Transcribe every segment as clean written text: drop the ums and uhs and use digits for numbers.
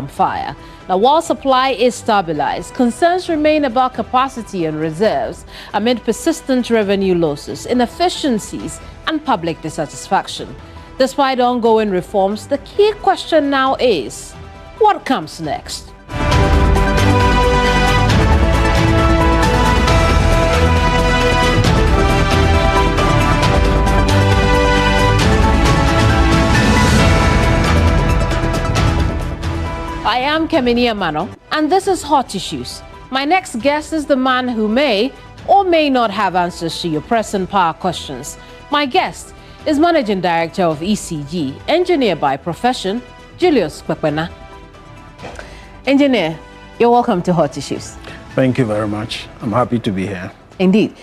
fire. Now, while supply is stabilized, concerns remain about capacity and reserves amid persistent revenue losses, inefficiencies, and public dissatisfaction. Despite ongoing reforms, the key question now is, what comes next? I am Kemini Amanor, and this is Hot Issues. My next guest is the man who may or may not have answers to your pressing power questions. My guest is Managing Director of ECG, engineer by profession, Julius Kpekpena. Engineer, you're welcome to Hot Issues. Thank you very much. I'm happy to be here. Indeed.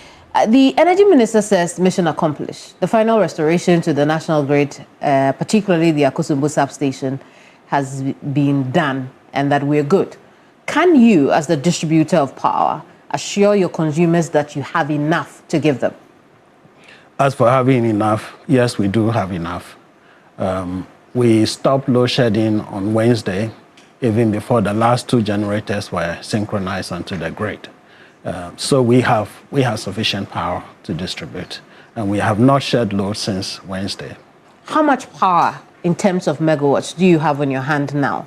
The Energy Minister says mission accomplished. The final restoration to the national grid, particularly the Akosombo substation, has been done and that we're good. Can you, as the distributor of power, assure your consumers that you have enough to give them? As for having enough, yes, we do have enough. We stopped load shedding on Wednesday, even before the last two generators were synchronized onto the grid. So we have sufficient power to distribute, and we have not shed load since Wednesday. How much power in terms of megawatts do you have on your hand now?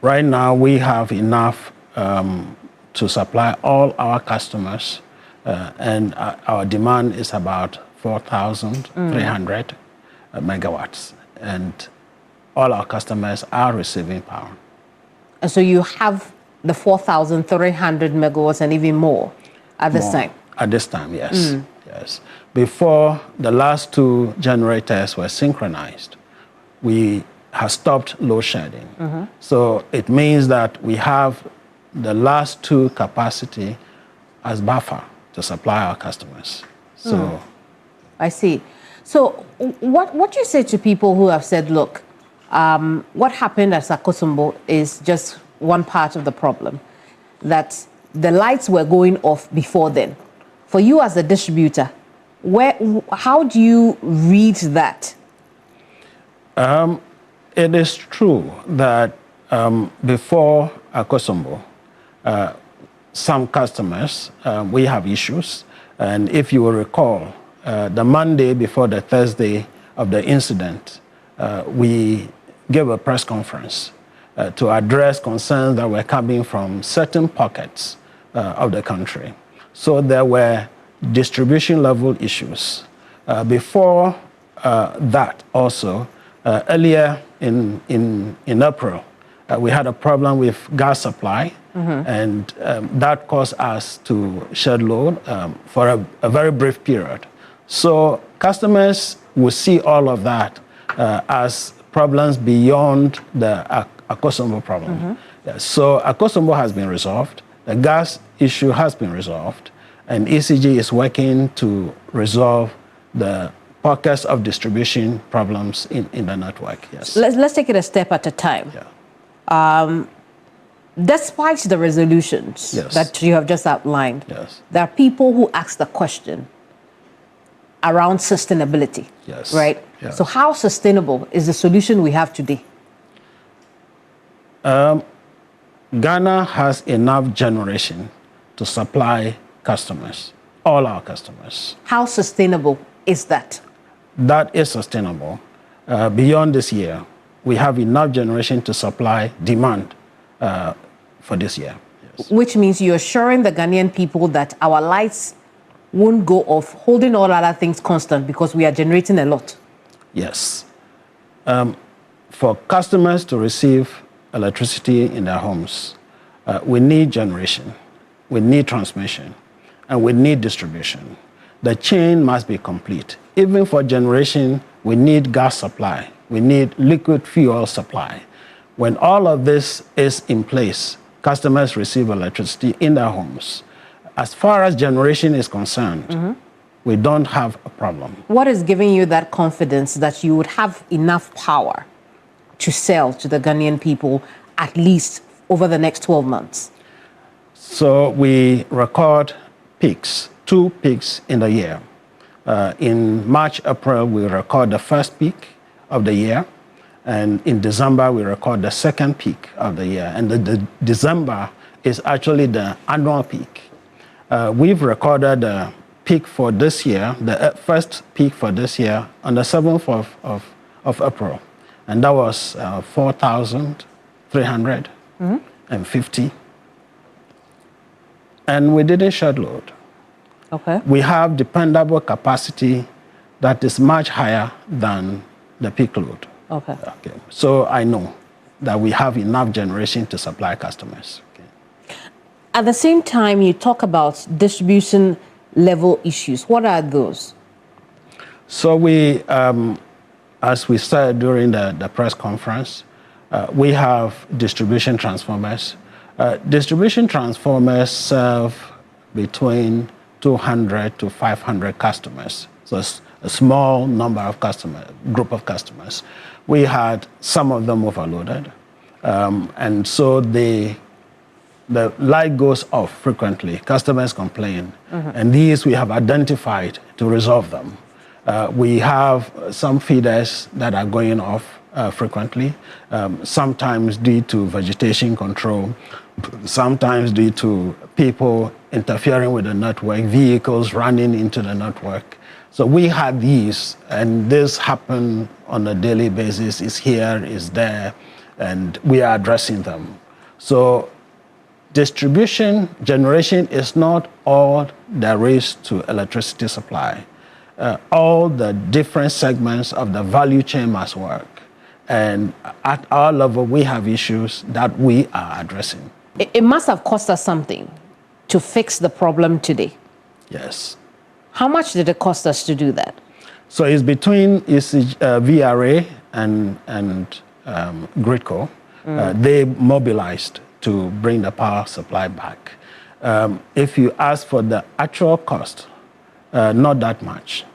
Right now, we have enough to supply all our customers, and our demand is about 4,300 megawatts, and all our customers are receiving power. And so you have the 4,300 megawatts and even more at this time? At this time, yes. Yes. Before the last two generators were synchronized, we have stopped load shedding. So it means that we have the last two capacity as buffer to supply our customers. So I see. So what do you say to people who have said, look, what happened at Akosombo is just one part of the problem, that the lights were going off before then. For you as a distributor, how do you read that? It is true that before Akosombo, some customers, we have issues. And if you will recall, the Monday before the Thursday of the incident, we gave a press conference to address concerns that were coming from certain pockets of the country. So there were distribution level issues. Before that also, earlier in April, we had a problem with gas supply, and that caused us to shed load for a very brief period. So customers will see all of that as problems beyond the Akosombo problem. So Akosombo has been resolved, the gas issue has been resolved, and ECG is working to resolve the pockets of distribution problems in the network, yes. Let's take it a step at a time. Yeah. Despite the resolutions that you have just outlined, there are people who ask the question around sustainability, right? So how sustainable is the solution we have today? Ghana has enough generation to supply customers, all our customers. How sustainable is that? That is sustainable. Beyond this year, we have enough generation to supply demand for this year. Yes. Which means you're assuring the Ghanaian people that our lights won't go off, holding all other things constant because we are generating a lot. Yes. For customers to receive electricity in their homes, we need generation, we need transmission, and we need distribution. The chain must be complete. Even for generation, we need gas supply, we need liquid fuel supply. When all of this is in place, customers receive electricity in their homes. As far as generation is concerned, we don't have a problem. What is giving you that confidence that you would have enough power to sell to the Ghanaian people at least over the next 12 months? So we record peaks, 2 peaks in the year. In March, April, we record the first peak of the year. And in December, we record the second peak of the year. And the December is actually the annual peak. We've recorded a peak for this year, the first peak for this year, on the 7th of April. And that was 4,350. And we didn't shed load. Okay. We have dependable capacity that is much higher than the peak load. Okay. So I know that we have enough generation to supply customers. Okay. At the same time, you talk about distribution level issues. What are those? So we, as we said during the press conference, we have distribution transformers. Distribution transformers serve between 200 to 500 customers. So it's a small number of customers, group of customers. We had some of them overloaded. And so the light goes off frequently. Customers complain. And these we have identified to resolve them. We have some feeders that are going off frequently, sometimes due to vegetation control, sometimes due to people interfering with the network, vehicles running into the network. So we had these, and this happened on a daily basis. It's here, it's there, and we are addressing them. So distribution generation is not all there is to electricity supply. All the different segments of the value chain must work. And at our level, we have issues that we are addressing. It must have cost us something to fix the problem today. Yes. How much did it cost us to do that? So it's between VRA and Gridco. They mobilized to bring the power supply back. If you ask for the actual cost, not that much.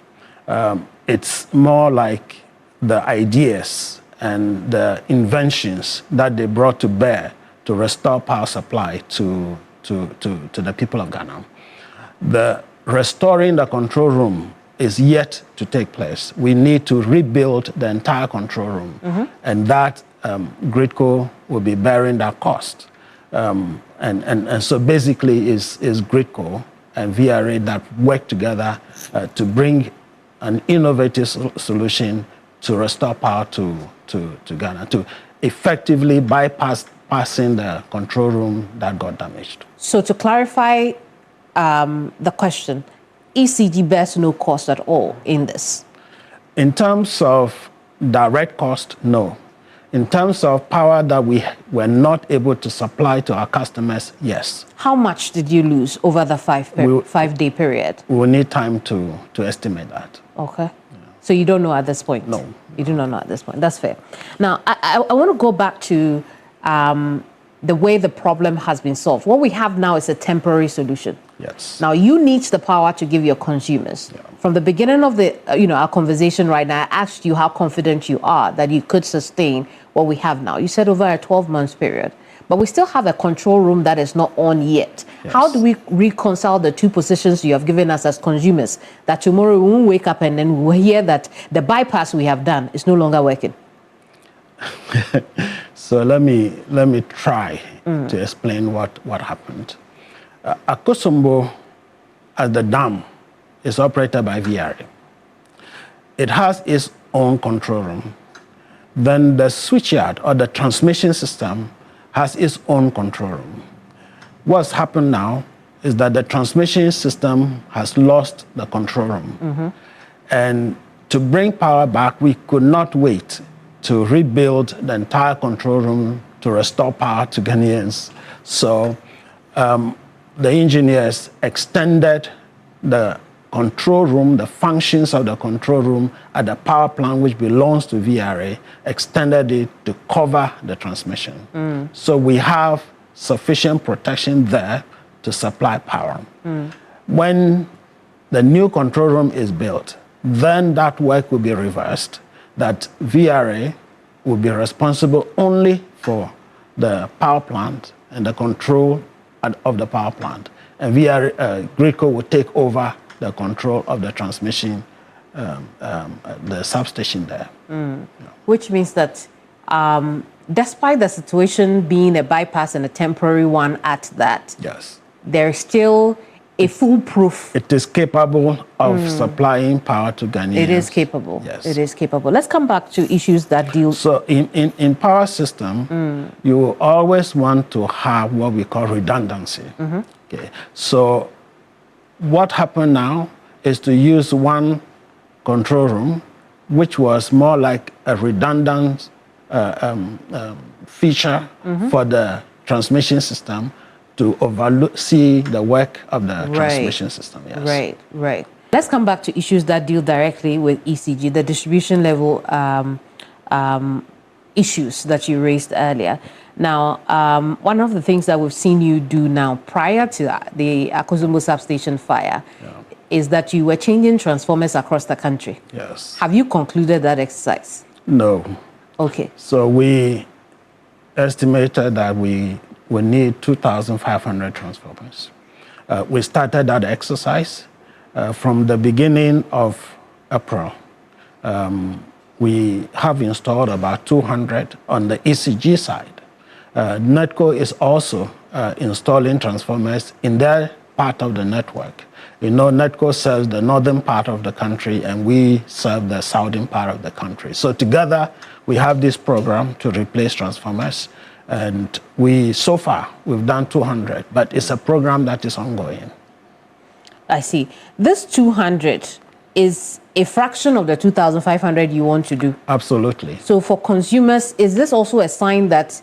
It's more like the ideas and the inventions that they brought to bear to restore power supply to the people of Ghana. The restoring the control room is yet to take place. We need to rebuild the entire control room, and that Gridco will be bearing that cost. And so basically is Gridco and VRA that work together to bring an innovative solution to restore power to Ghana, to effectively bypassing the control room that got damaged. So to clarify the question, ECG bears no cost at all in this? In terms of direct cost, no. In terms of power that we were not able to supply to our customers, yes. How much did you lose over the five-day period? We will need time to estimate that. Okay. Yeah. So you don't know at this point? No. You do not know at this point. That's fair. Now, I want to go back to the way the problem has been solved. What we have now is a temporary solution. Yes. Now, you need the power to give your consumers. Yeah. From the beginning of the, our conversation right now, I asked you how confident you are that you could sustain what we have now. You said over a 12-month period. But we still have a control room that is not on yet. Yes. How do we reconcile the two positions you have given us as consumers, that tomorrow we won't wake up and then we'll hear that the bypass we have done is no longer working? So let me try to explain what happened. Akosombo, as the dam, is operated by VRA. It has its own control room. Then the switchyard or the transmission system has its own control room. What's happened now is that the transmission system has lost the control room. And to bring power back, we could not wait to rebuild the entire control room to restore power to Ghanaians. So the engineers extended the control room, the functions of the control room at the power plant, which belongs to VRA, extended it to cover the transmission. So we have sufficient protection there to supply power. When the new control room is built, then that work will be reversed, that VRA will be responsible only for the power plant and the control of the power plant. And Gridco will take over the control of the transmission, the substation there. Which means that despite the situation being a bypass and a temporary one at that, yes, there's still a foolproof. It is capable of supplying power to Ghanaians. It is capable. Yes. It is capable. Let's come back to issues that deal. So in power system, you will always want to have what we call redundancy. Okay. So what happened now is to use one control room, which was more like a redundant feature for the transmission system to oversee the work of the transmission system. Yes. Right. Let's come back to issues that deal directly with ECG, the distribution level issues that you raised earlier. Now, one of the things that we've seen you do now prior to the Akosombo substation fire is that you were changing transformers across the country. Yes. Have you concluded that exercise? No. Okay. So we estimated that we need 2,500 transformers. We started that exercise from the beginning of April. We have installed about 200 on the ECG side. NETCO is also installing transformers in their part of the network. You know, NETCO serves the northern part of the country and we serve the southern part of the country. So together we have this program to replace transformers. And so far, we've done 200, but it's a program that is ongoing. I see. This 200 is a fraction of the 2,500 you want to do. Absolutely. So for consumers, is this also a sign that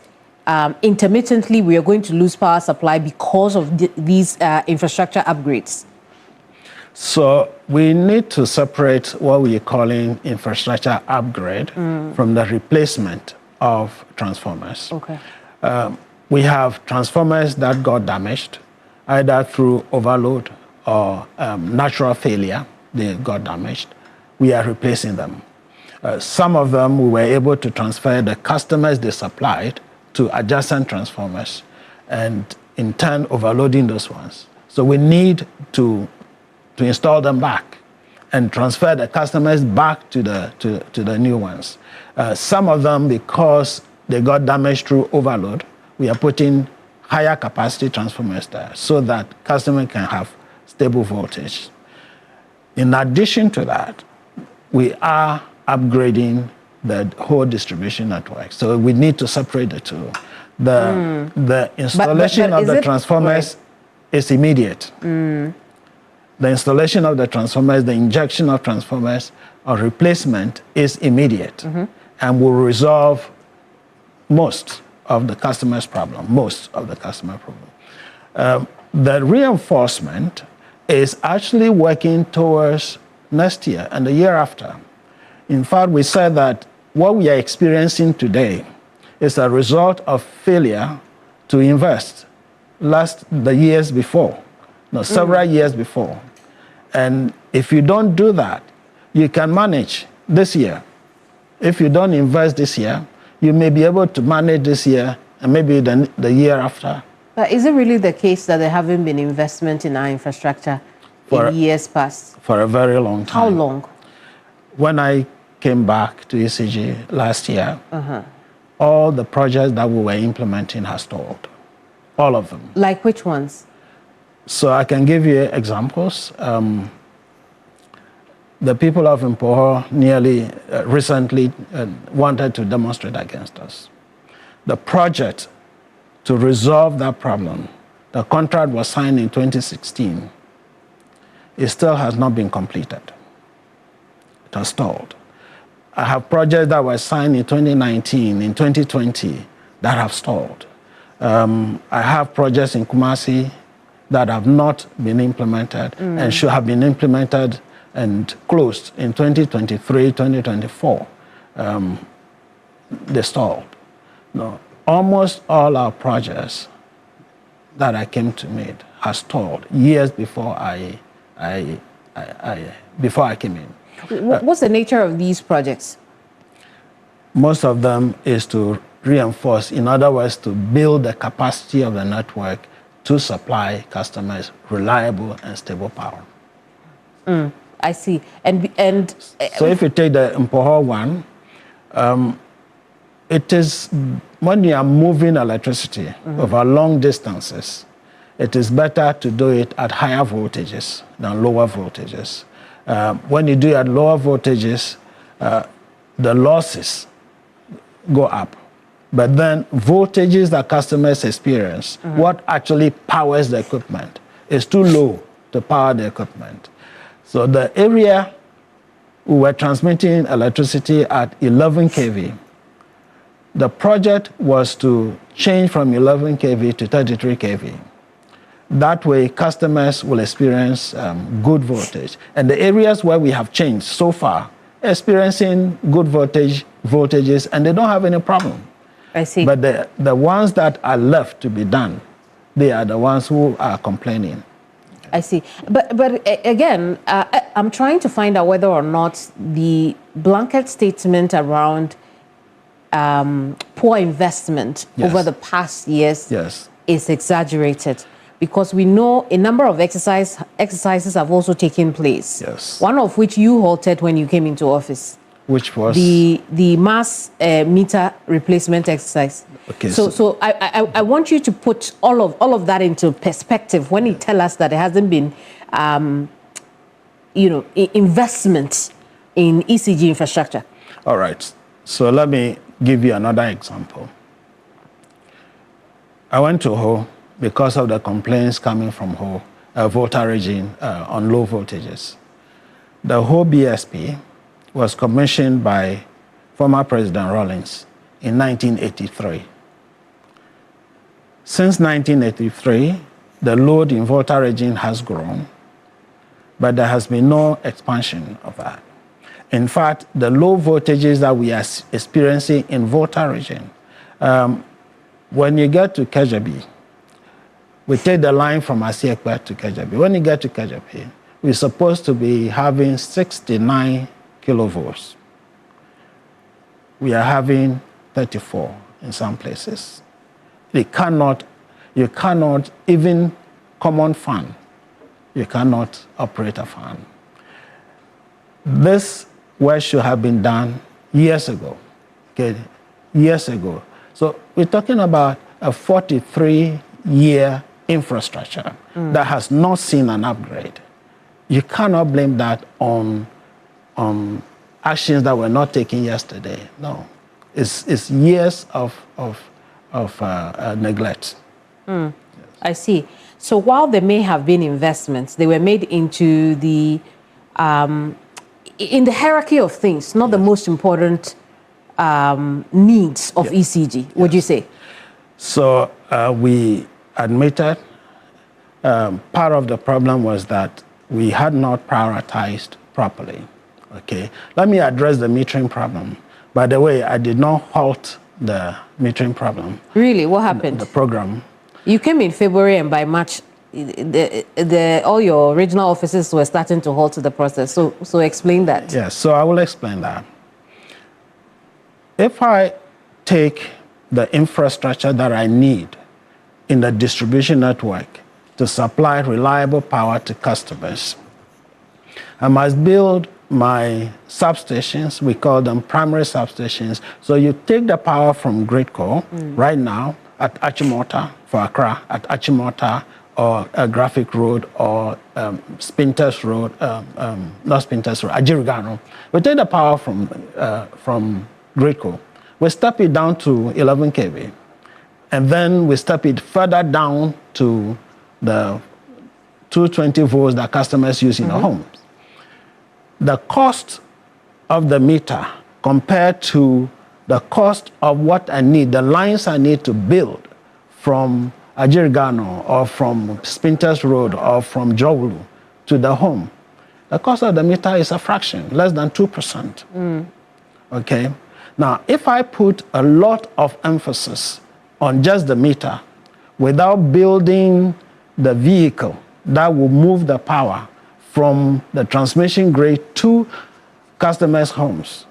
intermittently we are going to lose power supply because of these infrastructure upgrades? So we need to separate what we are calling infrastructure upgrade from the replacement of transformers. Okay. We have transformers that got damaged, either through overload or natural failure. They got damaged. We are replacing them. Some of them we were able to transfer the customers they supplied to adjacent transformers and in turn overloading those ones. So we need to install them back and transfer the customers back to the new ones. Some of them, because they got damaged through overload, we are putting higher capacity transformers there so that customers can have stable voltage. In addition to that, we are upgrading the whole distribution network. So we need to separate the two. The installation of the transformers is immediate. The installation of the transformers, the injection of transformers or replacement is immediate and will resolve most of the customer's problem, The reinforcement is actually working towards next year and the year after. In fact, we said that what we are experiencing today is a result of failure to invest the years before, several years before. And if you don't do that, you can manage this year. If you don't invest this year, you may be able to manage this year and maybe the year after. But is it really the case that there haven't been investment in our infrastructure in years past? For a very long time. How long? When I came back to ECG last year, all the projects that we were implementing have stalled. All of them. Like which ones? So I can give you examples. The people of Mpoho recently wanted to demonstrate against us. The project to resolve that problem, the contract was signed in 2016. It still has not been completed. It has stalled. I have projects that were signed in 2019, in 2020, that have stalled. I have projects in Kumasi that have not been implemented and should have been implemented and closed in 2023, 2024. They stalled. No, almost all our projects that I came to meet have stalled years before I came in. What's the nature of these projects? Most of them is to reinforce, in other words, to build the capacity of the network to supply customers reliable and stable power. I see. So if you take the Mpoho one, it is when you are moving electricity over long distances, it is better to do it at higher voltages than lower voltages. When you do it at lower voltages, the losses go up. But then voltages that customers experience, what actually powers the equipment, is too low to power the equipment. So the area we were transmitting electricity at 11 kV. The project was to change from 11 kV to 33 kV. That way, customers will experience good voltage. And the areas where we have changed so far, experiencing good voltages, and they don't have any problem. I see. But the ones that are left to be done, they are the ones who are complaining. I see. But again, I'm trying to find out whether or not the blanket statement around poor investment over the past years is exaggerated. Because we know a number of exercises have also taken place. Yes. One of which you halted when you came into office. Which was? The mass meter replacement exercise. Okay. So I want you to put all of that into perspective when you tell us that there hasn't been, investment in ECG infrastructure. All right. So let me give you another example. I went to Ho because of the complaints coming from Ho, voltage on low voltages. The Ho BSP was commissioned by former President Rawlings in 1983. Since 1983, the load in voltage has grown, but there has been no expansion of that. In fact, the low voltages that we are experiencing in voltage, when you get to Kejabi, we take the line from Asiekwe to Kejabi. When you get to Kejabi, we're supposed to be having 69 kilovolts. We are having 34 in some places. You cannot even common fan, you cannot operate a fan. This work should have been done years ago, okay, years ago. So we're talking about a 43-year infrastructure that has not seen an upgrade. You cannot blame that on actions that were not taken yesterday. No, it's years of neglect. Yes. I see. So while there may have been investments, they were made into the in the hierarchy of things, not the most important needs of ECG. Would you say? So we admitted part of the problem was that we had not prioritized properly. Okay, let me address the metering problem. By the way, I did not halt the metering problem. Really, what happened? The program. You came in February, and by March, all your regional offices were starting to halt the process. So explain that. Yes, so I will explain that. If I take the infrastructure that I need in the distribution network to supply reliable power to customers, I must build my substations. We call them primary substations. So you take the power from Gridco right now at Achimota for Accra, at Achimota or Graphic Road or Spinters Road, not Spinters Road, Ajirigano. We take the power from Gridco. We step it down to 11 kV. And then we step it further down to the 220 volts that customers use in their homes. The cost of the meter compared to the cost of what I need, the lines I need to build from Ajirigano or from Spinters Road or from Jowulu to the home, the cost of the meter is a fraction, less than 2%. Okay? Now, if I put a lot of emphasis on just the meter without building the vehicle that will move the power from the transmission grid to customers' homes,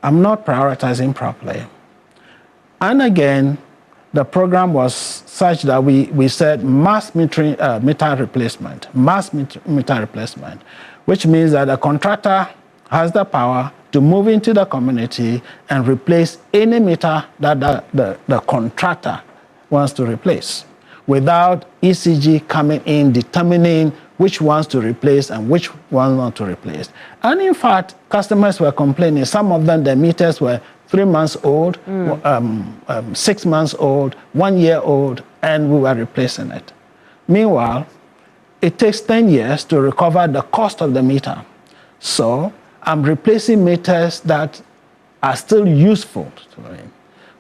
I'm not prioritizing properly. And again, the program was such that we said mass meter replacement, which means that a contractor has the power to move into the community and replace any meter that the contractor wants to replace, without ECG coming in determining which ones to replace and which ones not to replace. And in fact, customers were complaining. Some of them, their meters were 3 months old, 6 months old, 1 year old, and we were replacing it. Meanwhile, it takes 10 years to recover the cost of the meter. So I'm replacing meters that are still useful to me.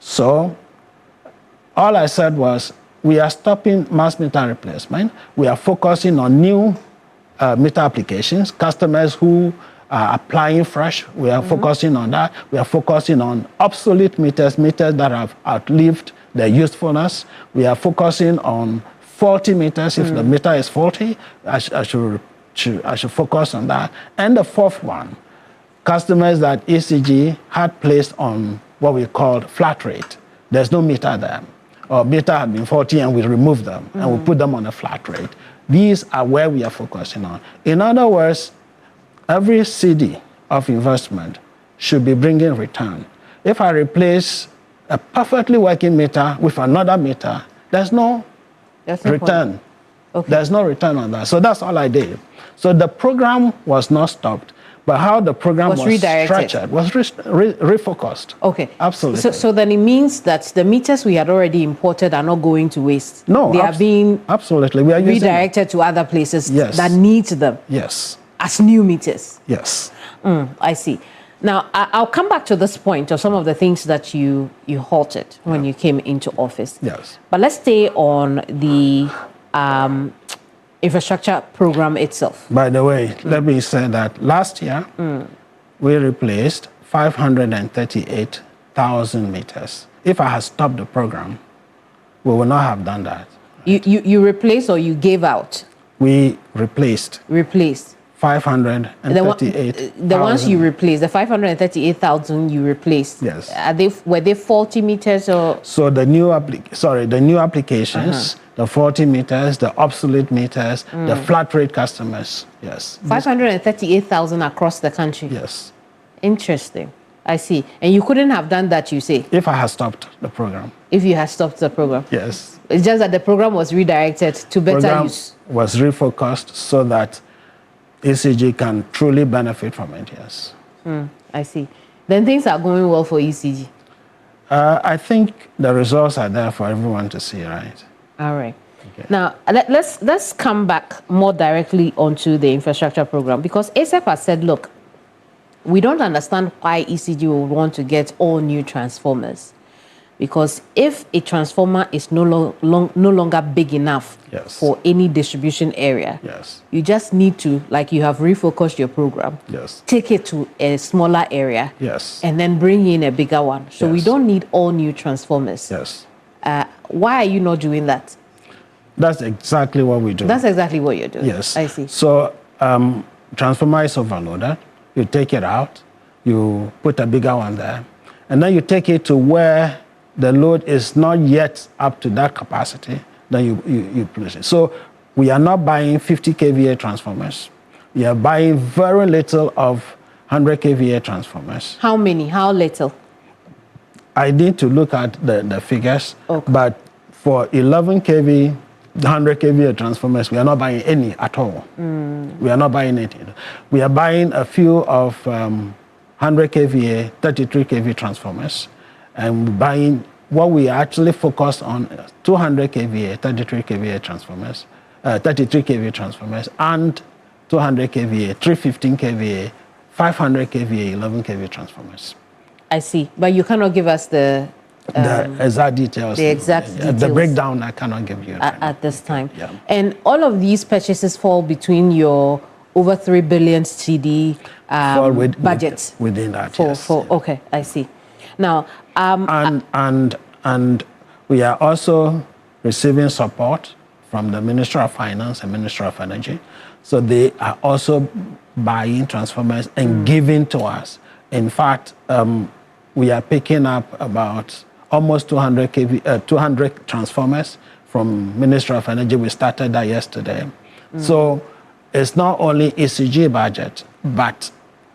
So all I said was, we are stopping mass meter replacement. We are focusing on new meter applications, customers who are applying fresh. We are focusing on that. We are focusing on obsolete meters, meters that have outlived their usefulness. We are focusing on faulty meters. If the meter is faulty, I should focus on that. And the fourth one, customers that ECG had placed on what we call flat rate. There's no meter there. Or meter had been faulty and we remove them and we put them on a flat rate. These are where we are focusing on. In other words, every CD of investment should be bringing return. If I replace a perfectly working meter with another meter, there's no return. Okay. There's no return on that. So that's all I did. So the program was not stopped, but how the program was structured was refocused. Okay. Absolutely. So then it means that the meters we had already imported are not going to waste. No. They are being absolutely. We are redirected to other places that need them. Yes. As new meters. Yes. I see. Now, I'll come back to this point of some of the things that you halted when you came into office. Yes. But let's stay on the infrastructure program itself. By the way, let me say that last year, we replaced 538,000 meters. If I had stopped the program, we would not have done that. You replaced or you gave out? We replaced. Replaced. 538,000. The ones you replaced, the 538,000 you replaced. Yes. Were they 40 meters or? So the new applications, the 40 meters, the obsolete meters, the flat rate customers. Yes. 538,000 across the country. Yes. Interesting. I see. And you couldn't have done that, you say? If I had stopped the program. If you had stopped the program. Yes. It's just that the program was redirected to better use. Was refocused so that ECG can truly benefit from it, yes. I see. Then things are going well for ECG. I think the results are there for everyone to see, right? All right. Okay. Now, let's come back more directly onto the infrastructure program, because ASEP has said, look, we don't understand why ECG will want to get all new transformers. Because if a transformer is no longer big enough for any distribution area, you just need to, like you have refocused your program, take it to a smaller area, and then bring in a bigger one. So we don't need all new transformers. Why are you not doing that? That's exactly what we do. That's exactly what you're doing. Yes. I see. So transformer is overloaded. You take it out, you put a bigger one there, and then you take it to where the load is not yet up to that capacity, then you place it. So we are not buying 50 kVA transformers. We are buying very little of 100 kVA transformers. How many? How little? I need to look at the figures, but for 11 kV, 100 kVA transformers, we are not buying any at all. We are not buying anything. We are buying a few of 100 kVA, 33 kV transformers, and buying what we actually focus on: 200 kVA, 33 kVA transformers, 33 kVA transformers, and 200 kVA, 315 kVA, 500 kVA, 11 kVA transformers. I see, but you cannot give us the exact details. The exact details. The breakdown I cannot give you at this time. And all of these purchases fall between your over 3 billion CD budget. Within that, okay, I see. Now, and we are also receiving support from the Ministry of Finance and Ministry of Energy. So they are also buying transformers and giving to us. In fact, we are picking up about almost 200 transformers from Ministry of Energy. We started that yesterday. So it's not only ECG budget, but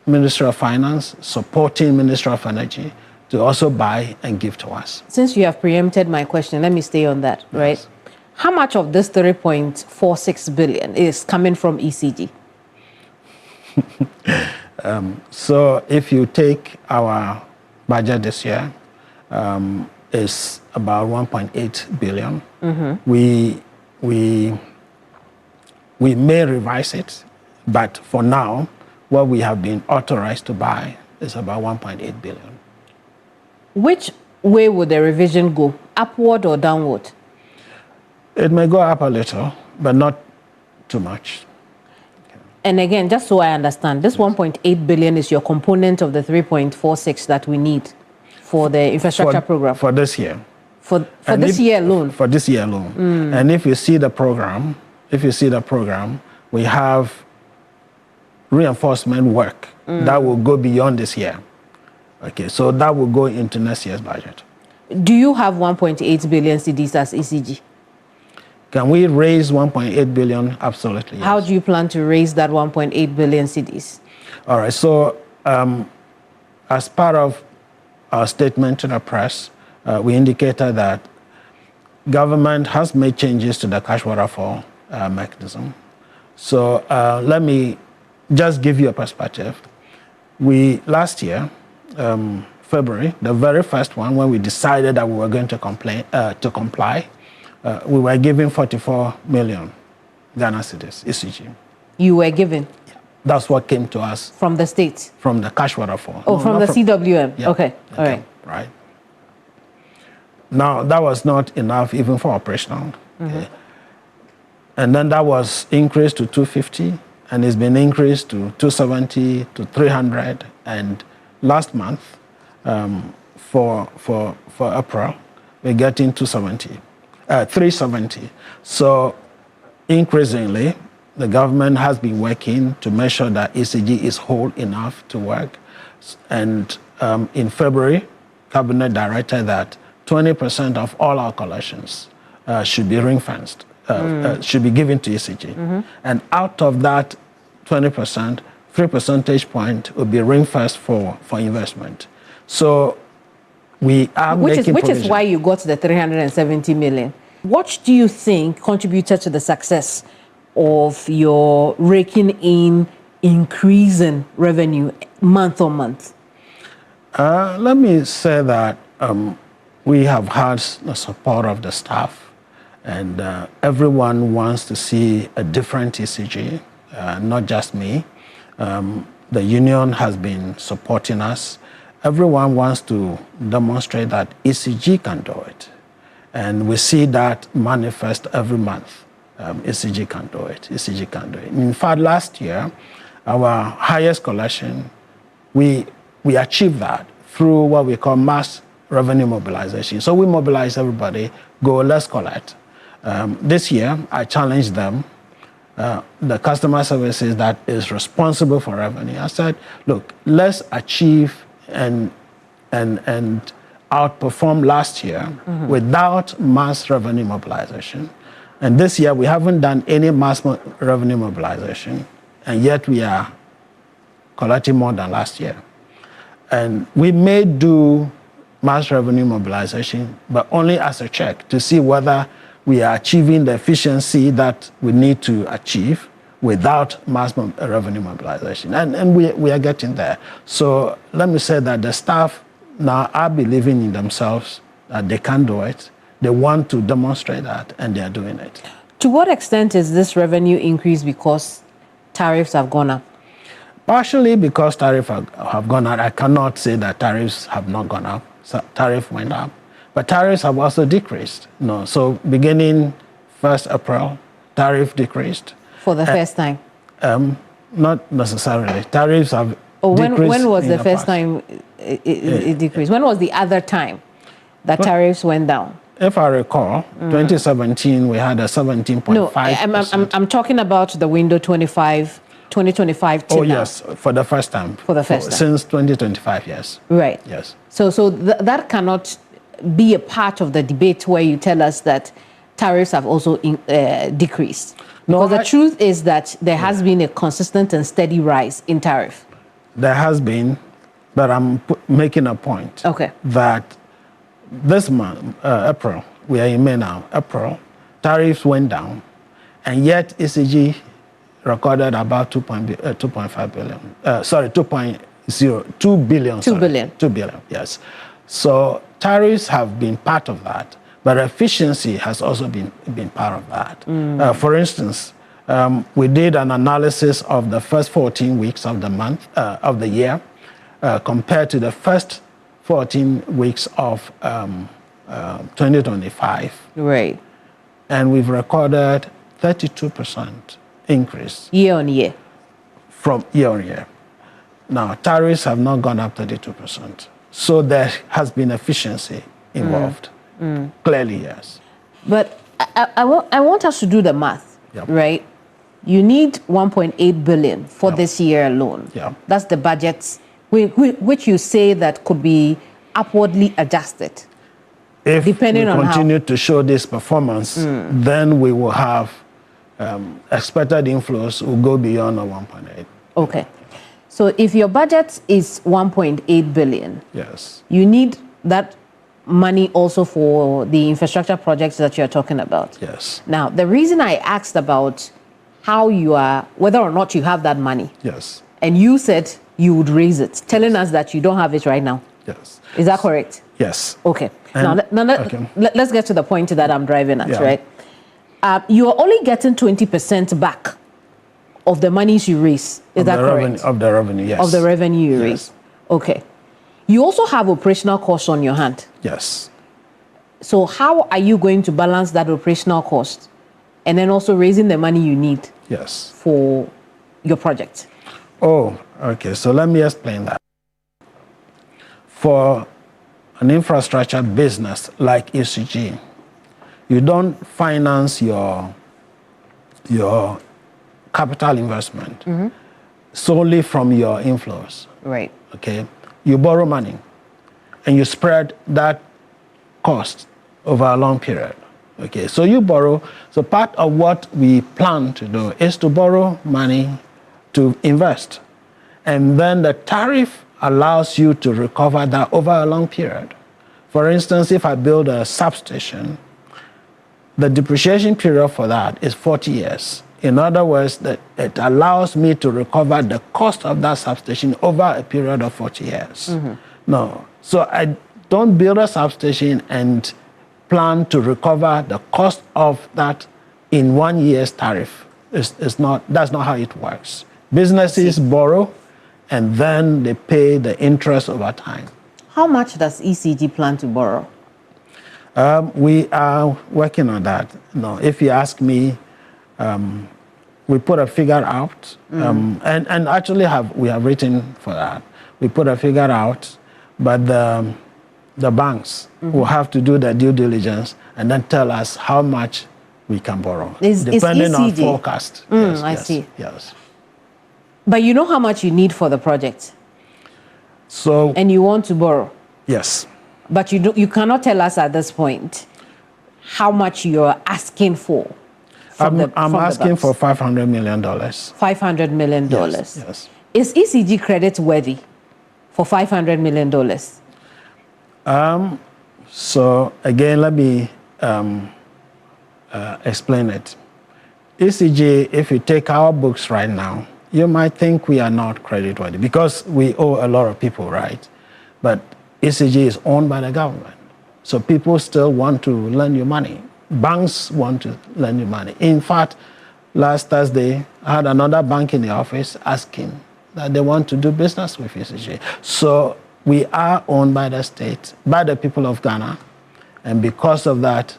Ministry of Finance, supporting Ministry of Energy to also buy and give to us. Since you have preempted my question, let me stay on that, right? Yes. How much of this 3.46 billion is coming from ECG? So if you take our budget this year, is about 1.8 billion. We may revise it, but for now, what we have been authorized to buy is about 1.8 billion. Which way would the revision go, upward or downward? It may go up a little, but not too much. And again, just so I understand, this 1.8 billion is your component of the 3.46 that we need for the infrastructure program? For this year. For this year alone? For this year alone. And if you see the program, we have reinforcement work that will go beyond this year. Okay, so that will go into next year's budget. Do you have 1.8 billion cedis as ECG? Can we raise 1.8 billion? Absolutely, yes. How do you plan to raise that 1.8 billion cedis? All right, so as part of our statement to the press, we indicated that government has made changes to the cash waterfall mechanism. So let me just give you a perspective. Last year, February, the very first one, when we decided that we were going to comply, we were given 44 million Ghana cedis, ECG. You were given? That's what came to us. From the state? From the cash waterfall. Oh, no, from the CWM? Yeah. Okay, all right. Right. Now, that was not enough even for operational. Okay. And then that was increased to 250, and it's been increased to 270, to 300, and last month, for April, we're getting 370. So increasingly, the government has been working to make sure that ECG is whole enough to work. And in February, Cabinet directed that 20% of all our collections should be ring-fenced, should be given to ECG. And out of that 20%, 3 percentage points will be ring-fenced for investment. So we are which making is why you got the 370 million. What do you think contributed to the success of your raking in increase in revenue month on month? Let me say that we have had the support of the staff, and everyone wants to see a different ECG, not just me. The union has been supporting us. Everyone wants to demonstrate that ECG can do it. And we see that manifest every month. ECG can do it, ECG can do it. In fact, last year, our highest collection, we achieved that through what we call mass revenue mobilization. So we mobilize everybody, go, let's collect. This year, I challenged them, the customer services that is responsible for revenue. I said, look, let's achieve and outperform last year without mass revenue mobilization. And this year, we haven't done any mass revenue mobilization, and yet we are collecting more than last year. And we may do mass revenue mobilization, but only as a check to see whether we are achieving the efficiency that we need to achieve without mass revenue mobilization. And we are getting there. So let me say that the staff now are believing in themselves that they can do it. They want to demonstrate that, and they are doing it. To what extent is this revenue increase because tariffs have gone up? Partially because tariffs have gone up. I cannot say that tariffs have not gone up. So tariff went up. But tariffs have also decreased. No, so beginning 1st April, tariff decreased. For the first time? Not necessarily. Tariffs have decreased. When was the first time it decreased? When was the other time that tariffs went down? If I recall, 2017, we had a 17.5%. No, I'm talking about the window 2025 till now. Yes, for the first time. For the first time. Since 2025, yes. Right. Yes. So that cannot be a part of the debate where you tell us that tariffs have also decreased. No, because the truth is that there has been a consistent and steady rise in tariff. there has been, but I'm making a point. Okay. That this month, April, we are in May now, April, tariffs went down, and yet ECG recorded about 2.5 billion. Sorry, 2 billion. 2 billion. 2 billion, yes. So tariffs have been part of that, but efficiency has also been part of that. For instance, we did an analysis of the first 14 weeks of the month, of the year, compared to the first 14 weeks of 2025. Right. And we've recorded 32% increase. Year on year. From year on year. Now, tariffs have not gone up 32%. So there has been efficiency involved. Clearly, yes. But I want us to do the math, Yep. right? You need 1.8 billion for this year alone. Yeah. That's the budget, which you say that could be upwardly adjusted. If depending we on continue to show this performance, then we will have expected inflows will go beyond the 1.8. Okay. So if your budget is 1.8 billion, Yes. you need that money also for the infrastructure projects that you're talking about. Yes. Now, the reason I asked about how you are, whether or not you have that money, Yes. and you said you would raise it, telling us that you don't have it right now. Yes. Is that correct? Yes. Okay. And- Let's get to the point that I'm driving at, Yeah. right? You are only getting 20% back of the monies you raise. Is that correct? Of the revenue, yes. Of the revenue you Yes. raise. Okay. You also have operational costs on your hand. Yes. So how are you going to balance that operational cost and then also raising the money you need Yes. for your project? Oh, okay. So let me explain that. For an infrastructure business like ECG, you don't finance your capital investment solely from your inflows. Right. Okay, you borrow money and you spread that cost over a long period. Okay, so you borrow. So part of what we plan to do is to borrow money to invest, and then the tariff allows you to recover that over a long period. For instance, if I build a substation, the depreciation period for that is 40 years. In other words, that it allows me to recover the cost of that substation over a period of 40 years. No, so I don't build a substation and plan to recover the cost of that in 1 year's tariff. That's not how it works. Businesses borrow and then they pay the interest over time. How much does ECG plan to borrow? We are working on that. No, if you ask me, we put a figure out, and actually we have written for that. We put a figure out, but the banks will have to do the due diligence and then tell us how much we can borrow, depending on ECG? forecast. I see. Yes. But you know how much you need for the project, So and you want to borrow. yes, But you cannot tell us at this point how much you're asking for. I'm asking banks. for $500 million. $500 million. Yes. Is ECG credit worthy for $500 million? So again, let me explain it. ECG, if you take our books right now, you might think we are not creditworthy because we owe a lot of people, right? But ECG is owned by the government. So people still want to lend you money. Banks want to lend you money. In fact, last Thursday, I had another bank in the office asking that they want to do business with ECG. So we are owned by the state, by the people of Ghana. And because of that,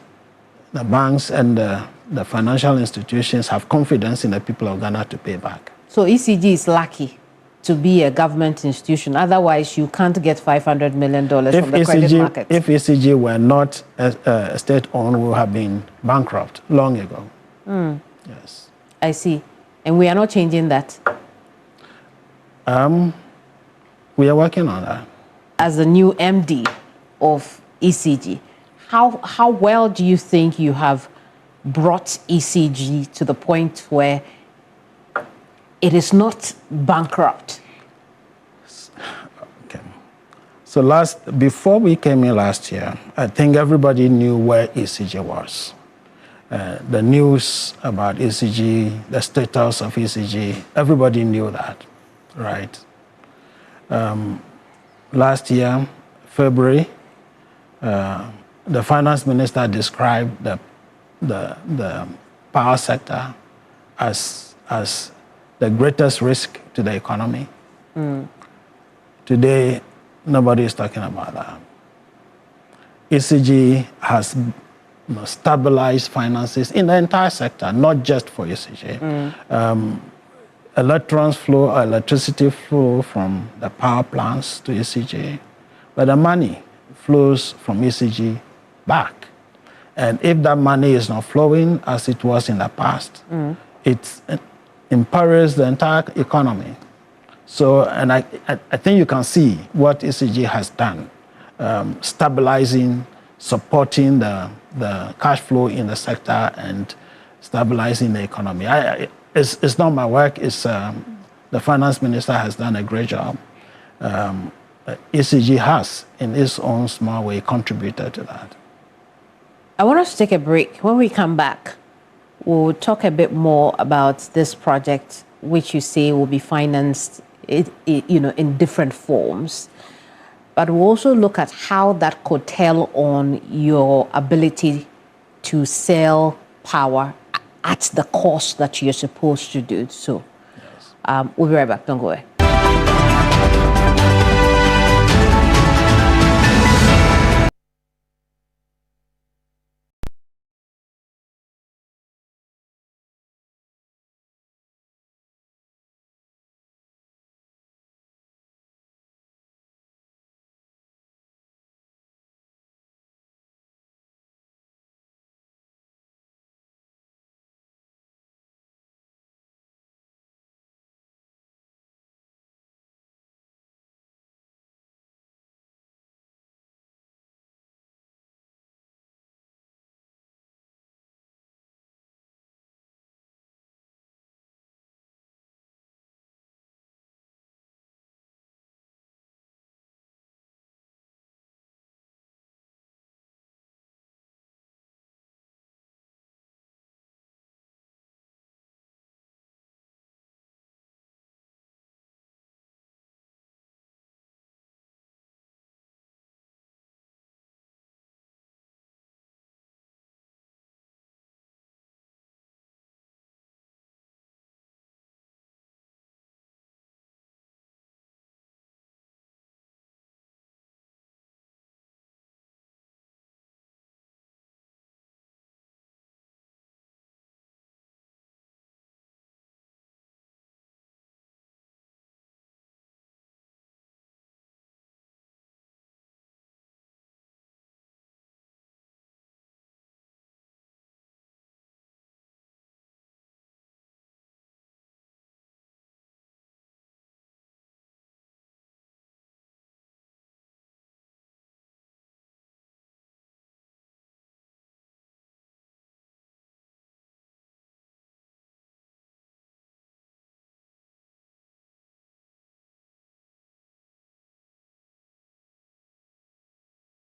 the banks and the financial institutions have confidence in the people of Ghana to pay back. So ECG is lucky to be a government institution. Otherwise, you can't get $500 million from the credit market. If ECG were not state-owned, we would have been bankrupt long ago. Yes. I see. And we are not changing that. We are working on that. As the new MD of ECG, how well do you think you have brought ECG to the point where it is not bankrupt? So before we came in last year, I think everybody knew where ECG was. The news about ECG, the status of ECG, everybody knew that, right? Last year, February, the finance minister described the power sector as the greatest risk to the economy. Today, nobody is talking about that. ECG has stabilized finances in the entire sector, not just for ECG. Electricity flow from the power plants to ECG, but the money flows from ECG back. And if that money is not flowing as it was in the past, it imperils the entire economy. So, and I think you can see what ECG has done, stabilizing, supporting the cash flow in the sector and stabilizing the economy. It's not my work, it's the finance minister has done a great job. ECG has, in its own small way, contributed to that. I want us to take a break. When we come back, we'll talk a bit more about this project, which you say will be financed in different forms. But we'll also look at how that could tell on your ability to sell power at the cost that you're supposed to do so. Yes. We'll be right back. Don't go away.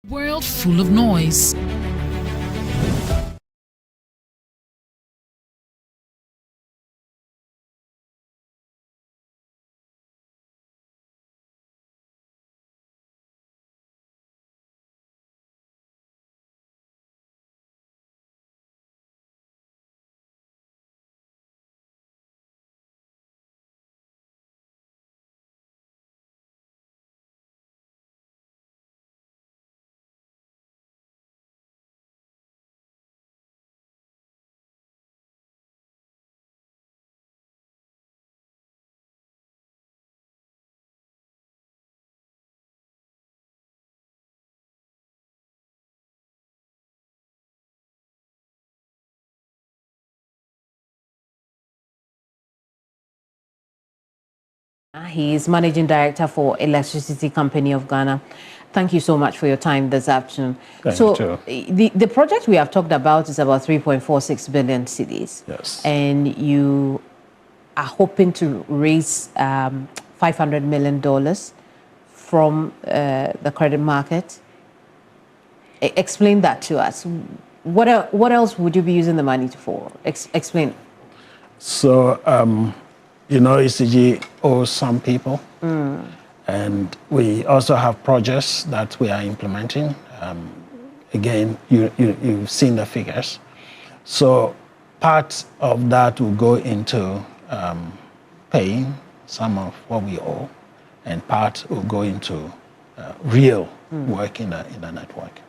World full of noise. He is Managing Director for Electricity Company of Ghana. Thank you so much for your time this afternoon. Thank you. The project we have talked about is about 3.46 billion cedis. Yes. And you are hoping to raise $500 million from the credit market. Explain that to us. What else would you be using the money for? Explain. So, ECG owes some people. And we also have projects that we are implementing. Again, you've seen the figures. So part of that will go into paying some of what we owe, and part will go into real work in the network.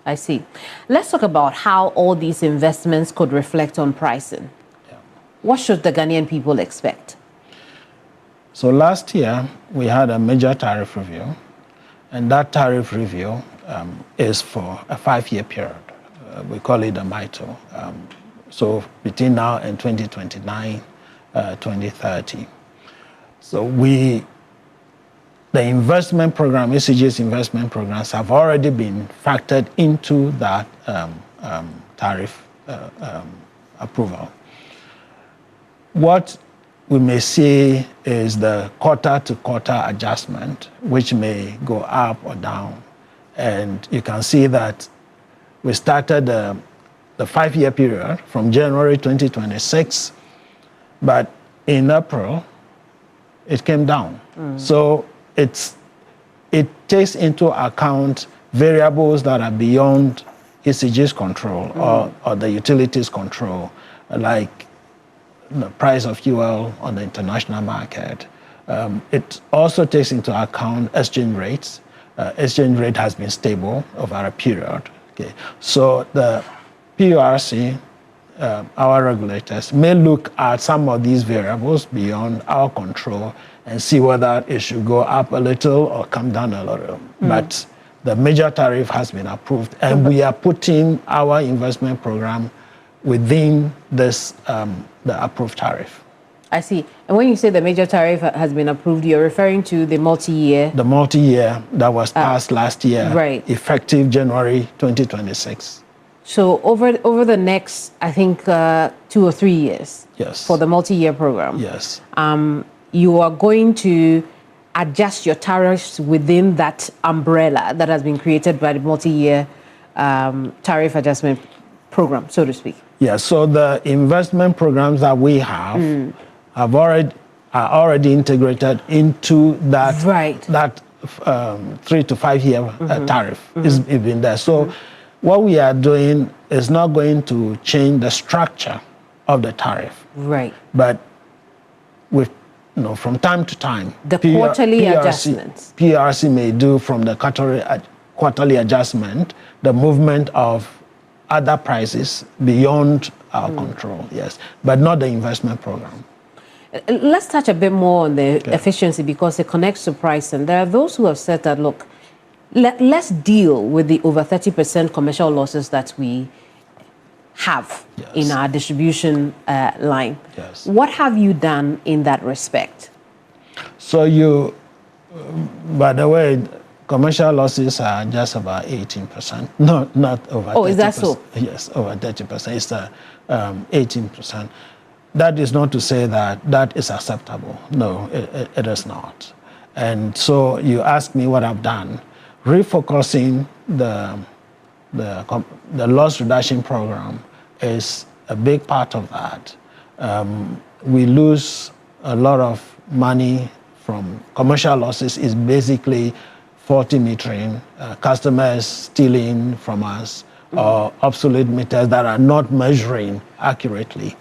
I see. Let's talk about how all these investments could reflect on pricing. Yeah. What should the Ghanaian people expect? So last year, we had a major tariff review, and that tariff review is for a 5-year period. We call it a MITO. So between now and 2029, 2030. So the investment program, ECG's investment programs have already been factored into that tariff approval. What we may see is the quarter-to-quarter adjustment, which may go up or down. And you can see that we started the 5-year period from January 2026, but in April, it came down. So it takes into account variables that are beyond ECG's control or the utilities control, like the price of fuel on the international market. It also takes into account exchange rates. Exchange rate has been stable over a period. Okay. So the PURC, our regulators, may look at some of these variables beyond our control and see whether it should go up a little or come down a little. But the major tariff has been approved, and we are putting our investment program within this the approved tariff. I see. And when you say the major tariff has been approved, you're referring to the multi-year? The multi-year that was passed last year, right, effective January 2026. So over the next, I think, 2 or 3 years, yes, for the multi-year program, yes, you are going to adjust your tariffs within that umbrella that has been created by the multi-year tariff adjustment program, so to speak. Yeah, so the investment programs that we have are already integrated into that, right, that 3 to 5 year tariff. It's been there. So what we are doing is not going to change the structure of the tariff. Right. But with, from time to time, the quarterly adjustments. PRC may do from the quarterly adjustment the movement of other prices beyond our control, yes, but not the investment program. Let's touch a bit more on the efficiency, because it connects to pricing. There are those who have said that, look, let's deal with the over 30% commercial losses that we have in our distribution line. Yes. What have you done in that respect? So by the way, commercial losses are just about 18%, not over 30%. Oh, is that so? Yes, over 30%. It's 18%. That is not to say that is acceptable. No, it is not. And so you ask me what I've done. Refocusing the loss reduction program is a big part of that. We lose a lot of money from commercial losses. Is basically faulty metering, customers stealing from us, or obsolete meters that are not measuring accurately.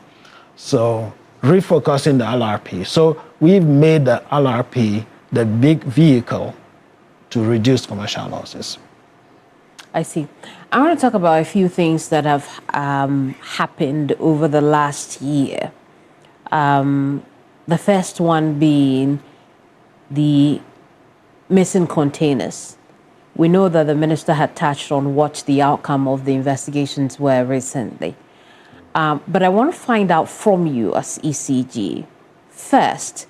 So refocusing the LRP. So we've made the LRP the big vehicle to reduce commercial losses. I see. I want to talk about a few things that have happened over the last year. The first one being the missing containers. We know that the minister had touched on what the outcome of the investigations were recently. But I want to find out from you as ECG, first,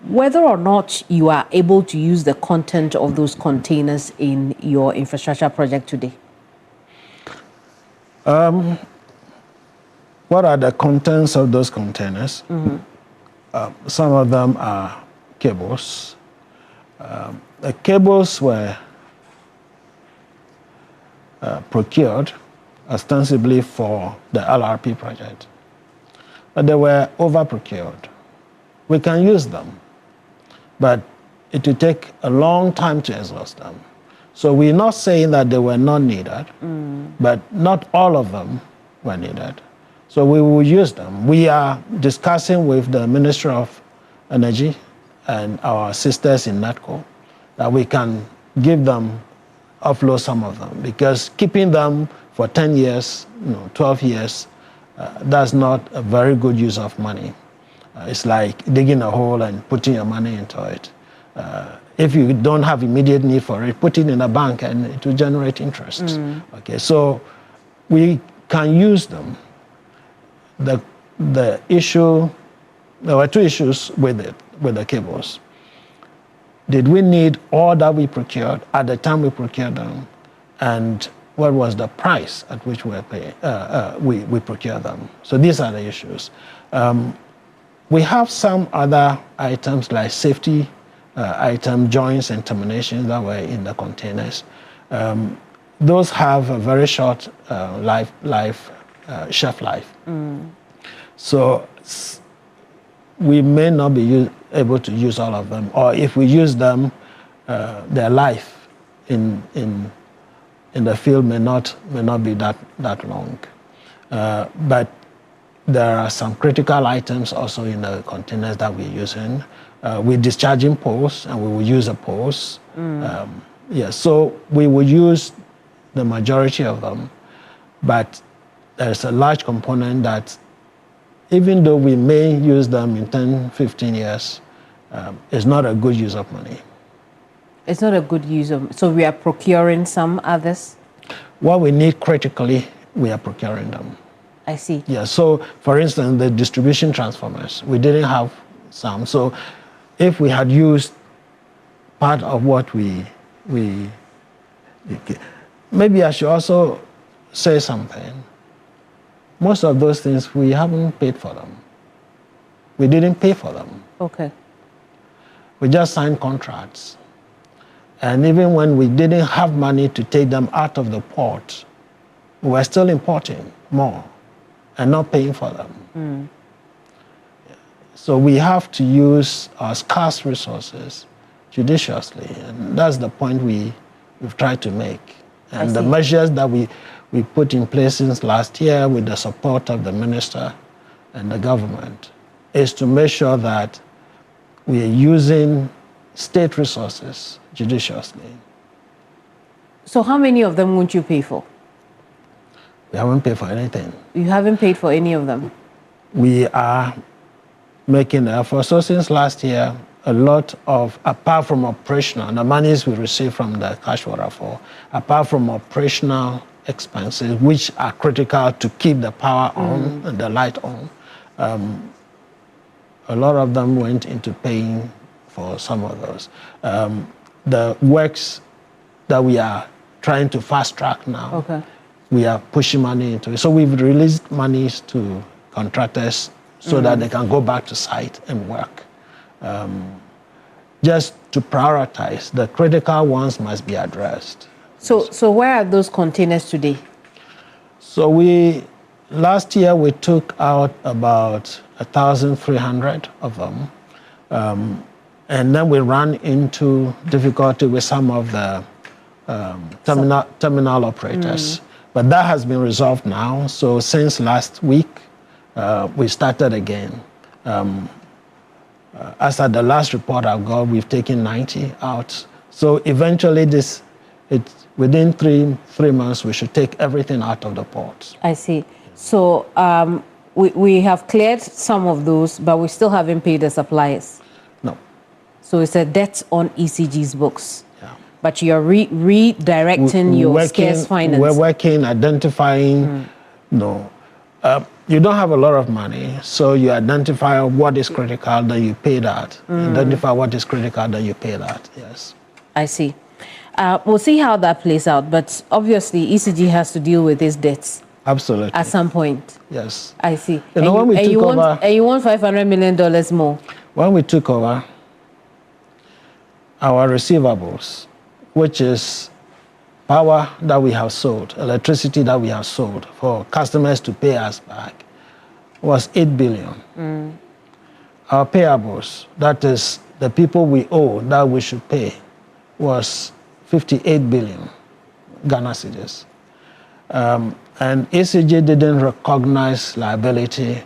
whether or not you are able to use the content of those containers in your infrastructure project today. What are the contents of those containers? Some of them are cables. The cables were procured ostensibly for the LRP project, but they were over-procured. We can use them, but it will take a long time to exhaust them. So we're not saying that they were not needed, but not all of them were needed. So we will use them. We are discussing with the Ministry of Energy and our sisters in NATCO that we can give them, offload some of them, because keeping them for 10 years, 12 years, that's not a very good use of money. It's like digging a hole and putting your money into it. If you don't have immediate need for it, put it in a bank and it will generate interest. Okay, so we can use them. The issue, there were two issues with it, with the cables. Did we need all that we procured at the time we procured them? And what was the price at which we procured them? So these are the issues. We have some other items like safety item joints and terminations that were in the containers. Those have a very short shelf life. So we may not be able to use all of them, or if we use them, their life in the field may not be that long. But there are some critical items also in the containers that we're using. We're discharging poles, and we will use the poles. So we will use the majority of them, but there's a large component that, even though we may use them in 10, 15 years, it's not a good use of money. It's not a good use of, so we are procuring some others? What we need critically, we are procuring them. I see. Yeah, so for instance, the distribution transformers, we didn't have some. So if we had used part of what maybe I should also say something. Most of those things, we haven't paid for them. We didn't pay for them. Okay. We just signed contracts. And even when we didn't have money to take them out of the port, we were still importing more and not paying for them. So we have to use our scarce resources judiciously. And that's the point we've tried to make. And the measures that we put in place since last year with the support of the minister and the government is to make sure that we are using state resources judiciously. So how many of them won't you pay for? We haven't paid for anything. You haven't paid for any of them? We are making efforts. So since last year, a lot of, apart from operational, the monies we receive from the cash waterfall, apart from operational expenses, which are critical to keep the power on and the light on, a lot of them went into paying for some of those. The works that we are trying to fast track now, we are pushing money into it. So we've released monies to contractors so that they can go back to site and work. Just to prioritize, the critical ones must be addressed. So where are those containers today? So last year we took out about 1,300 of them. And then we ran into difficulty with some of the terminal operators. But that has been resolved now. So since last week, we started again. As at the last report I've got, we've taken 90 out. So eventually within three months, we should take everything out of the ports. I see. So we have cleared some of those, but we still haven't paid the suppliers. No. So it's a debt on ECG's books. Yeah. But you're redirecting your scarce finance. We're working, identifying, you don't have a lot of money, so you identify what is critical, then you pay that. Identify what is critical, then you pay that, yes. I see. We'll see how that plays out, but obviously ECG has to deal with its debts. Absolutely. At some point. Yes. I see. And you want $500 million more? When we took over, our receivables, which is power that we have sold, electricity that we have sold for customers to pay us back, was 8 billion. Our payables, that is the people we owe that we should pay, was 58 billion Ghana cedis. And ECG didn't recognize liability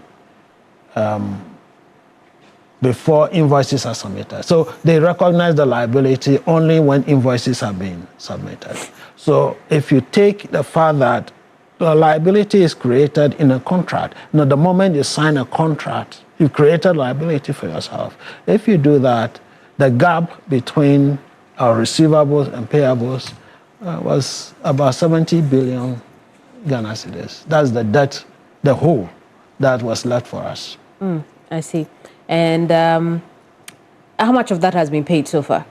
before invoices are submitted. So they recognize the liability only when invoices are being submitted. So if you take the fact that the liability is created in a contract, now the moment you sign a contract, you've created liability for yourself. If you do that, the gap between our receivables and payables was about 70 billion Ghana cedis. That's the debt, the whole that was left for us. I see. And how much of that has been paid so far?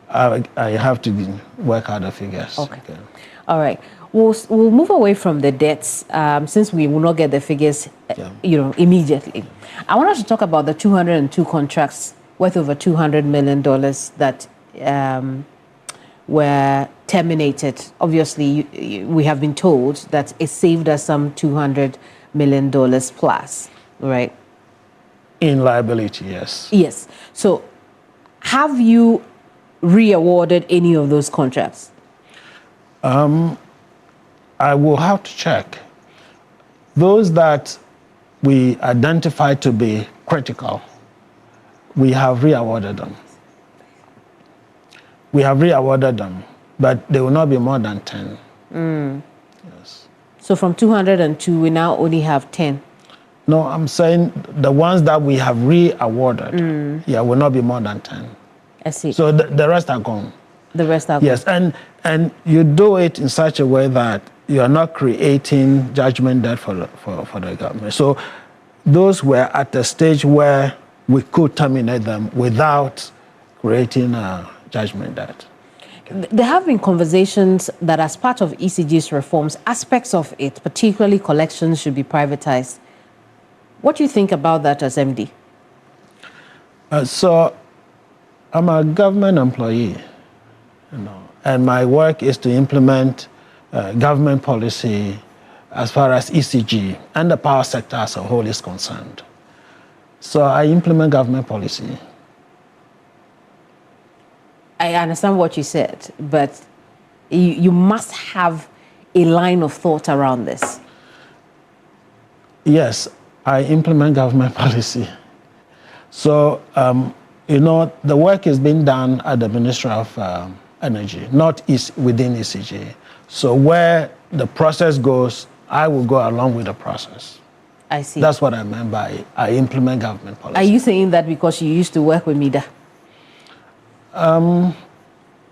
I have to work out the figures. Okay. All right. We'll move away from the debts since we will not get the figures, immediately. I want us to talk about the 202 contracts worth over $200 million that were terminated. Obviously, we have been told that it saved us some $200 million plus, right? In liability, yes. Yes. So have you re-awarded any of those contracts? I will have to check. Those that we identified to be critical, we have re-awarded them. We have re-awarded them, but they will not be more than 10. Yes. So from 202, we now only have 10. No, I'm saying the ones that we have re-awarded, will not be more than 10. I see. So the rest are gone. The rest are gone. Yes, and you do it in such a way that you are not creating judgment debt for the government. So those were at a stage where we could terminate them without creating a judgment debt. There have been conversations that as part of ECG's reforms, aspects of it, particularly collections, should be privatized. What do you think about that as MD? So I'm a government employee, and my work is to implement government policy as far as ECG and the power sector as a whole is concerned. So I implement government policy. I understand what you said, but you must have a line of thought around this. Yes, I implement government policy. So, the work is being done at the Ministry of Energy, not within ECG. So where the process goes, I will go along with the process. I see. That's what I meant by I implement government policy. Are you saying that because you used to work with MIDA?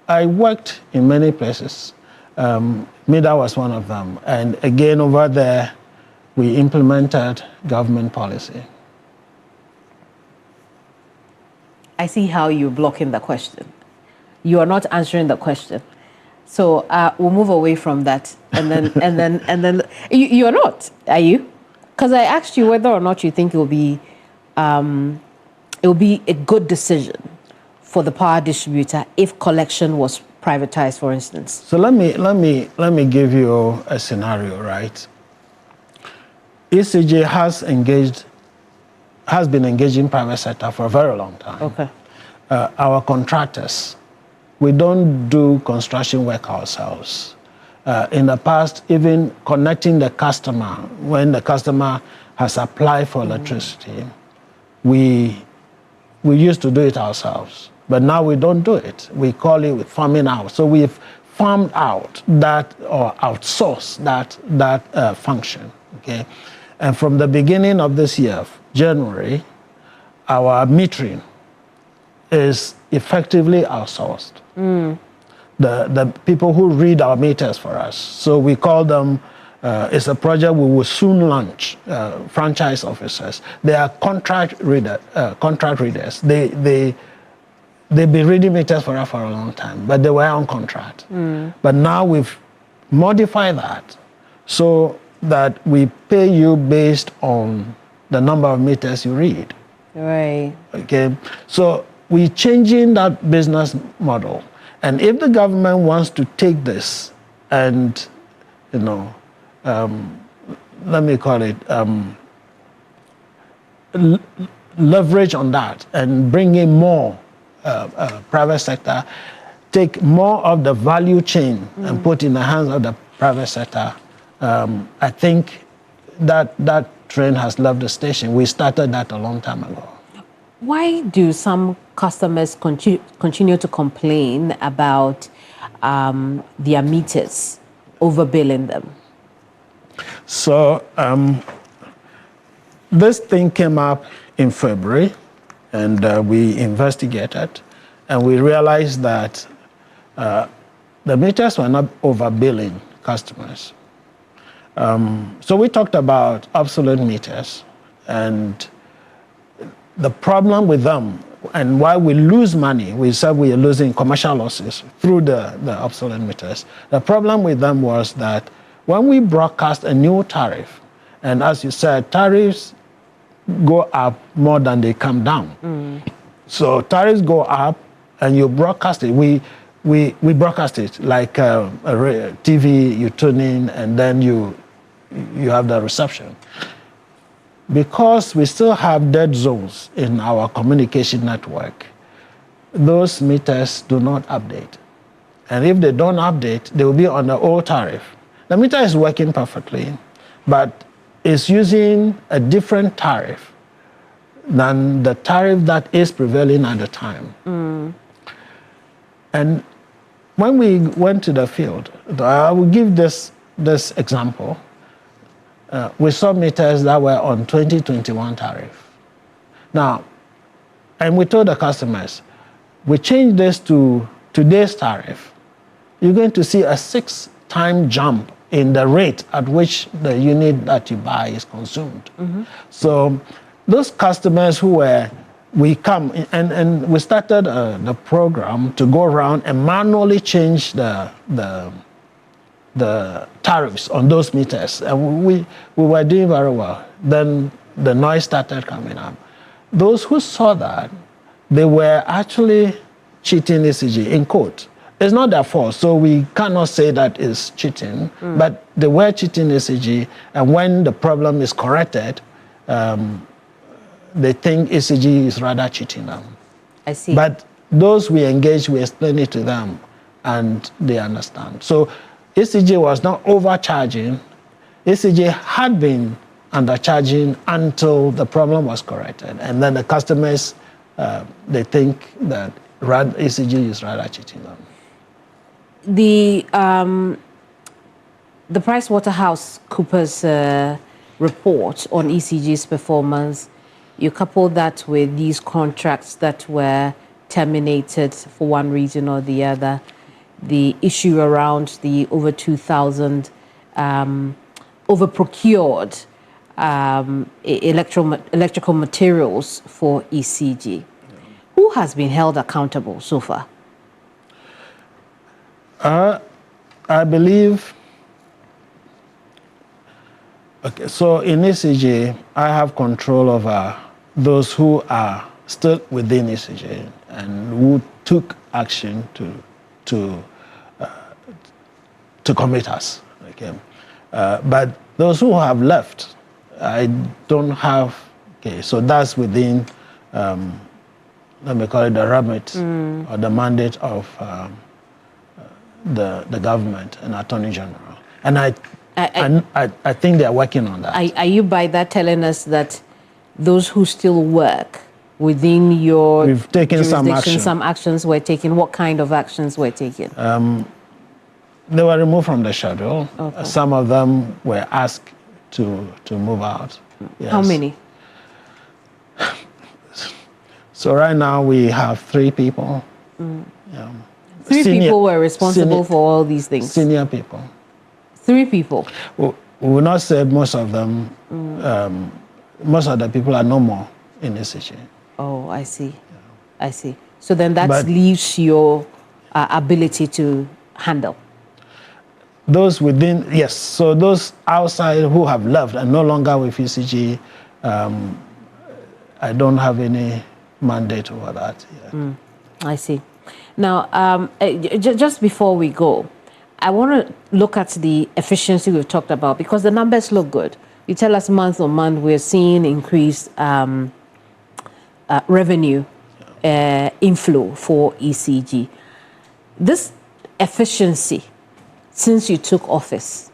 I worked in many places. MIDA was one of them. And again, over there, we implemented government policy. I see how you're blocking the question. You are not answering the question. So we'll move away from that. And then you're not, are you? Because I asked you whether or not you think it will be a good decision for the power distributor if collection was privatized, for instance. So let me give you a scenario, right? ECG has been engaging private sector for a very long time. Okay. Our contractors, we don't do construction work ourselves. In the past, even connecting the customer, when the customer has applied for electricity, we used to do it ourselves. But now we don't do it. We call it farming out. So we've farmed out that or outsourced that function. Okay. And from the beginning of this year, January, our metering is effectively outsourced. The people who read our meters for us. So we call them, it's a project we will soon launch, franchise officers. They are contract readers. They've been reading meters for us for a long time, but they were on contract. But now we've modified that so that we pay you based on the number of meters you read. Right. Okay. So we're changing that business model. And if the government wants to take this and, let me call it, leverage on that and bring in more private sector, take more of the value chain and put in the hands of the private sector, I think that trend has left the station. We started that a long time ago. Why do some customers continue to complain about their meters overbilling them? So this thing came up in February, and we investigated, and we realized that the meters were not overbilling customers. So we talked about obsolete meters and the problem with them and why we lose money. We said we are losing commercial losses through the obsolete meters. The problem with them was that when we broadcast a new tariff, and as you said, tariffs go up more than they come down. So tariffs go up and you broadcast it. We broadcast it like a TV, you tune in and then you have the reception. Because we still have dead zones in our communication network, those meters do not update. And if they don't update, they will be on the old tariff. The meter is working perfectly, but it's using a different tariff than the tariff that is prevailing at the time. And when we went to the field, I will give this example. We saw meters that were on 2021 tariff. Now, and we told the customers, we change this to today's tariff, you're going to see a 6-time jump in the rate at which the unit that you buy is consumed. So those customers who were, we come, and we started the program to go around and manually change the tariffs on those meters. And we were doing very well. Then the noise started coming up. Those who saw that, they were actually cheating ECG, in quote. It's not their fault, so we cannot say that it's cheating, but they were cheating ECG, and when the problem is corrected, they think ECG is rather cheating them. I see. But those we engage, we explain it to them, and they understand. So ECG was not overcharging. ECG had been undercharging until the problem was corrected. And then the customers, they think that ECG is rather cheating them. The PricewaterhouseCoopers report on ECG's performance, you couple that with these contracts that were terminated for one reason or the other, the issue around the over 2,000 over-procured electrical materials for ECG. Who has been held accountable so far? I believe, okay, so in ECG, I have control over those who are still within ECG and who took action to commit us. Okay. But those who have left, I don't have, okay, so that's within, let me call it the remit or the mandate of the government and Attorney General. And I think they're working on that. Are you by that telling us that those who still work within your We've taken some actions were taken? What kind of actions were taken? They were removed from the schedule. Okay. Some of them were asked to move out. Yes. How many? So right now we have 3 people. Yeah. 3 people were responsible for all these things? Senior people. 3 people? We will not say most of them. Most of the people are no more in ECG. Oh, I see. I see. So then that leaves your ability to handle. Those within, yes. So those outside who have left and no longer with ECG, I don't have any mandate over that yet. I see. Now, just before we go, I want to look at the efficiency we've talked about because the numbers look good. You tell us month on month we're seeing increased revenue inflow for ECG. This efficiency, since you took office,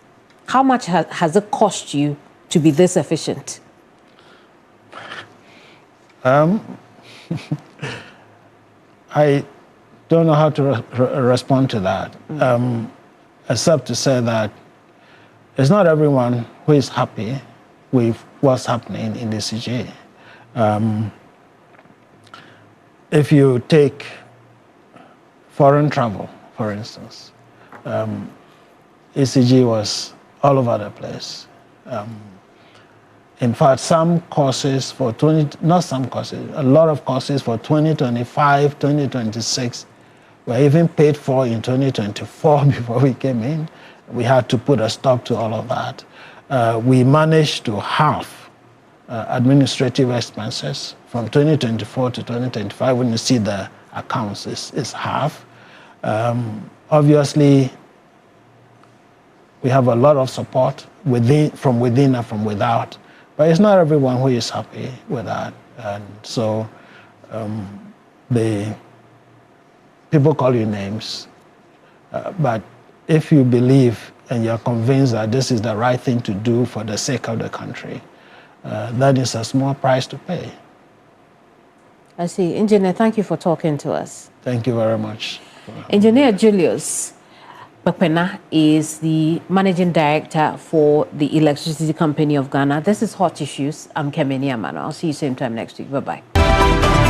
how much has it cost you to be this efficient? I don't know how to respond to that, except to say that it's not everyone who is happy with what's happening in the ECG. If you take foreign travel, for instance, ECG was all over the place. In fact, some courses for not some courses, a lot of courses for 2025, 2026 were even paid for in 2024 before we came in. We had to put a stop to all of that. We managed to halve administrative expenses from 2024 to 2025. When you see the accounts, it's half. Obviously, we have a lot of support from within and from without. But it's not everyone who is happy with that. And so the people call you names. But if you believe and you're convinced that this is the right thing to do for the sake of the country, that is a small price to pay. I see. Engineer, thank you for talking to us. Thank you very much. Engineer Julius Kpekpena is the Managing Director for the Electricity Company of Ghana. This is Hot Issues. I'm Kemini Amanor. I'll see you same time next week. Bye-bye.